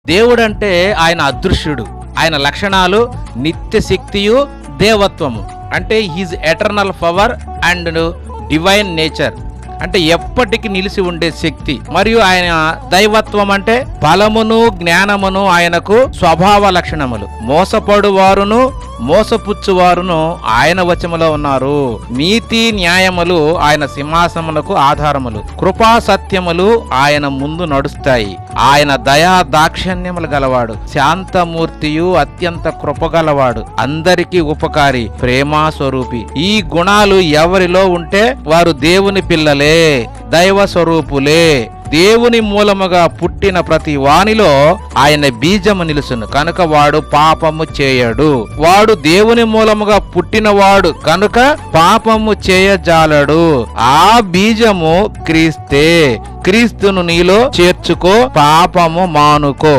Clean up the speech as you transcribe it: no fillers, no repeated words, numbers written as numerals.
దేవుడంటే ఆయన అదృశ్యుడు. ఆయన లక్షణాలు నిత్య శక్తియు దేవత్వము. అంటే he's eternal power and divine nature, అంటే ఎప్పటికీ నిలిచి ఉండే శక్తి. మరియు ఆయన దైవత్వం అంటే బలమును జ్ఞానమును ఆయనకు స్వభావ లక్షణములు. మోసపడువారును మోసపుచ్చువారును ఆయన వశములో ఉన్నారు. నీతి న్యాయములు ఆయన సింహాసనమునకు ఆధారములు. కృపా సత్యములు ఆయన ముందు నడుస్తాయి. ఆయన దయా దాక్షిణ్యములు గలవాడు. శాంతమూర్తియు అత్యంత కృపగలవాడు. అందరికీ ఉపకారి, ప్రేమా స్వరూపి. ఈ గుణాలు ఎవరిలో ఉంటే వారు దేవుని పిల్లలే, దైవ స్వరూపులే. దేవుని మూలముగా పుట్టిన ప్రతి వానిలో ఆయన బీజము నిలుసును కనుక వాడు పాపము చేయడు. వాడు దేవుని మూలముగా పుట్టినవాడు కనుక పాపము చేయజాలడు. ఆ బీజము క్రీస్తే. క్రీస్తును నీలో చేర్చుకో, పాపము మానుకో.